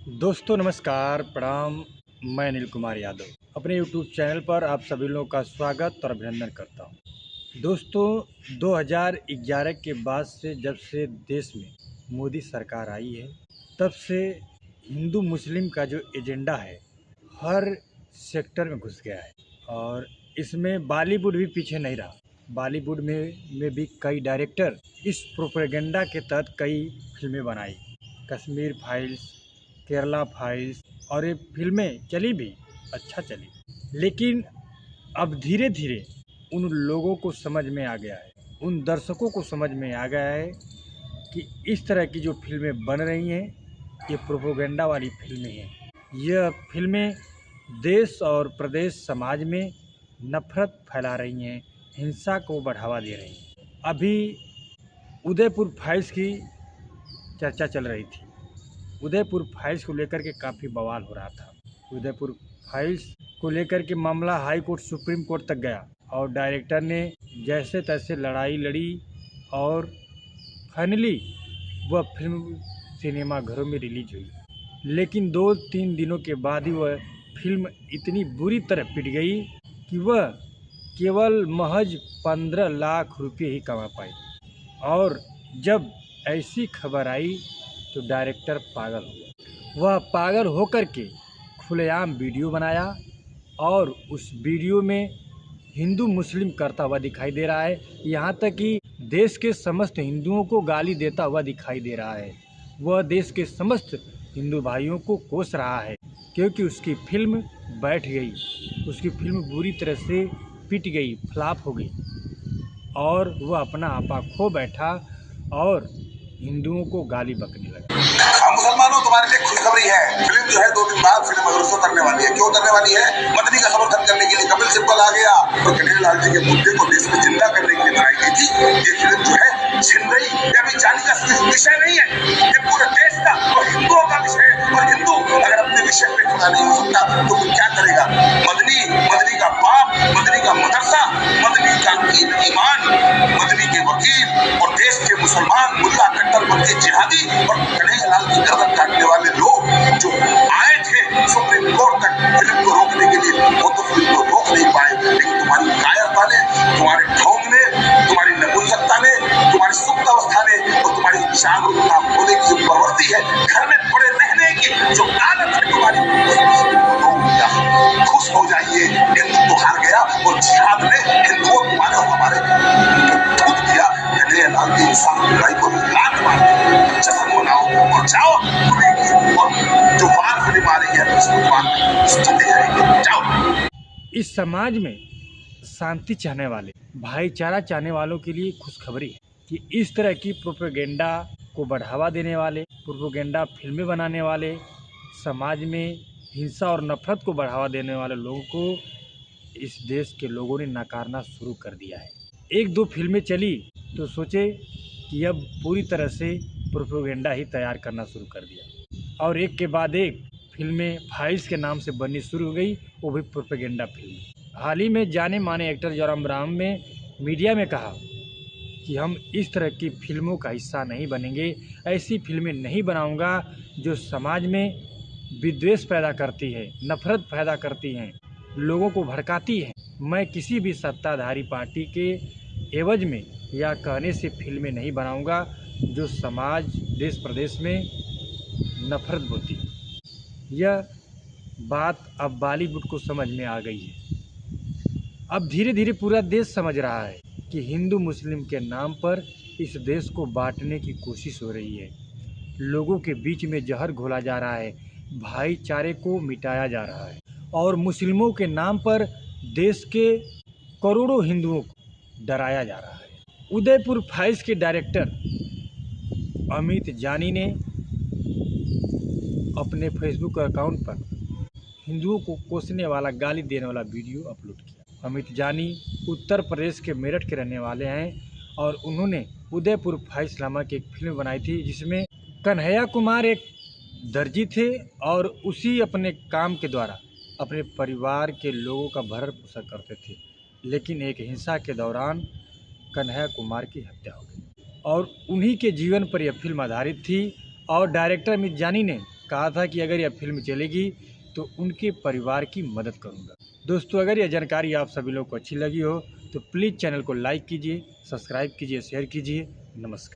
दोस्तों नमस्कार, प्रणाम। मैं अनिल कुमार यादव अपने यूट्यूब चैनल पर आप सभी लोगों का स्वागत और अभिनंदन करता हूं। दोस्तों 2011 के बाद से जब से देश में मोदी सरकार आई है, तब से हिंदू मुस्लिम का जो एजेंडा है हर सेक्टर में घुस गया है और इसमें बॉलीवुड भी पीछे नहीं रहा। बॉलीवुड में भी कई डायरेक्टर इस प्रोपेगेंडा के तहत कई फिल्में बनाई। कश्मीर फाइल्स, केरला फाइल्स, और ये फिल्में चली भी, अच्छा चली, लेकिन अब धीरे धीरे उन लोगों को समझ में आ गया है, उन दर्शकों को समझ में आ गया है कि इस तरह की जो फिल्में बन रही हैं ये प्रोपेगेंडा वाली फिल्में हैं। यह फिल्में देश और प्रदेश समाज में नफरत फैला रही हैं, हिंसा को बढ़ावा दे रही हैं। अभी उदयपुर फाइल्स की चर्चा चल रही थी। उदयपुर फाइल्स को लेकर के काफ़ी बवाल हो रहा था। उदयपुर फाइल्स को लेकर के मामला हाई कोर्ट, सुप्रीम कोर्ट तक गया और डायरेक्टर ने जैसे तैसे लड़ाई लड़ी और फाइनली वह फिल्म सिनेमा घरों में रिलीज हुई। लेकिन 2-3 दिनों के बाद ही वह फिल्म इतनी बुरी तरह पिट गई कि वह केवल महज 15 लाख रुपये ही कमा पाई। और जब ऐसी खबर आई तो डायरेक्टर पागल हो गया। वह पागल होकर के खुलेआम वीडियो बनाया और उस वीडियो में हिंदू मुस्लिम करता हुआ दिखाई दे रहा है। यहाँ तक कि देश के समस्त हिंदुओं को गाली देता हुआ दिखाई दे रहा है। वह देश के समस्त हिंदू भाइयों को कोस रहा है क्योंकि उसकी फिल्म बैठ गई, उसकी फिल्म बुरी तरह से पिट गई, फ्लॉप हो गई और वह अपना आपा खो बैठा और हिंदुओं को गाली बकने लगा। मुसलमानों, तुम्हारे लिए खुशखबरी है। फिल्म जो है 2 दिन बाद फिल्म मगर से उतरने वाली है। क्यों उतरने वाली है? मदनी का समर्थन करने के लिए कपिल सिब्बल आ गया और कन्हैयालाल जी के मुद्दे को देश में जिंदा करने के लिए बनाई गई थी। ये फिल्म जो है छिन रही, ये अभी जाने का विषय नहीं है, ये पूरे देश का और हिंदुओं का विषय है। और हिंदू अगर अपने विषय पे खड़ा नहीं हो सकता तो वो क्या करेगा? मदनी का बाप, मदनी का मदरसा, मदनी का ईमान, मदनी के वकील और देश के मुसलमान मुल्ला कट्टरपंथी जिहादी और कन्हैयालाल की गर्दन काटने वाले लोग जो आए थे सुप्रीम कोर्ट तक फिल्म को रोकने के लिए, वो तो फिल्म को रोक नहीं पाए। लेकिन तुम्हारी कायरता ने, तुम्हारे ढोंग ने, तुम्हारी नपुंसकता ने, तुम्हारी सुप्त अवस्था ने और तुम्हारी जागरूकता होने की जो प्रवृत्ति है, घर में पड़े रहने की जो आदत है तुम्हारी, खुश हो जाइए। हिंदू तो हार गया और जिहाद ने हिंदुओं तुम्हारे और हमारे खुद किया। कन्हैयालाल की इंसान बुराई को लात मार दो, जश्न मनाओ और जाओ और जो वार फिल्म आ रही है उसको जीते जाएंगे। जाओ। इस समाज में शांति चाहने वाले, भाईचारा चाहने वालों के लिए खुशखबरी है कि इस तरह की प्रोपेगेंडा को बढ़ावा देने वाले, प्रोपेगेंडा फिल्में बनाने वाले, समाज में हिंसा और नफरत को बढ़ावा देने वाले लोगों को इस देश के लोगों ने नकारना शुरू कर दिया है। 1-2 फिल्में चली तो सोचे कि अब पूरी तरह से प्रोपेगेंडा ही तैयार करना शुरू कर दिया और एक के बाद एक फिल्में फाइल्स के नाम से बननी शुरू हो गई, वो भी प्रोपेगेंडा फिल्म। हाल ही में जाने माने एक्टर जयराम राम ने मीडिया में कहा कि हम इस तरह की फिल्मों का हिस्सा नहीं बनेंगे, ऐसी फिल्में नहीं बनाऊंगा जो समाज में विद्वेष पैदा करती है, नफरत पैदा करती हैं, लोगों को भड़काती हैं। मैं किसी भी सत्ताधारी पार्टी के एवज में या कहने से फिल्में नहीं बनाऊंगा जो समाज, देश प्रदेश में नफरत बोती है। यह बात अब बॉलीवुड को समझ में आ गई है। अब धीरे धीरे पूरा देश समझ रहा है कि हिंदू मुस्लिम के नाम पर इस देश को बांटने की कोशिश हो रही है। लोगों के बीच में जहर घोला जा रहा है, भाईचारे को मिटाया जा रहा है और मुस्लिमों के नाम पर देश के करोड़ों हिंदुओं को डराया जा रहा है। उदयपुर फाइल्स के डायरेक्टर अमित जानी ने अपने फेसबुक अकाउंट पर हिंदुओं को कोसने वाला, गाली देने वाला वीडियो अपलोड किया। अमित जानी उत्तर प्रदेश के मेरठ के रहने वाले हैं और उन्होंने उदयपुर फाइल्स नामक की एक फिल्म बनाई थी जिसमें कन्हैया कुमार एक दर्जी थे और उसी अपने काम के द्वारा अपने परिवार के लोगों का भरण पोषण करते थे। लेकिन एक हिंसा के दौरान कन्हैया कुमार की हत्या हो गई और उन्हीं के जीवन पर यह फिल्म आधारित थी और डायरेक्टर अमित जानी ने कहा था कि अगर यह फिल्म चलेगी तो उनके परिवार की मदद करूंगा। दोस्तों, अगर यह जानकारी आप सभी लोगों को अच्छी लगी हो तो प्लीज़ चैनल को लाइक कीजिए, सब्सक्राइब कीजिए, शेयर कीजिए। नमस्कार।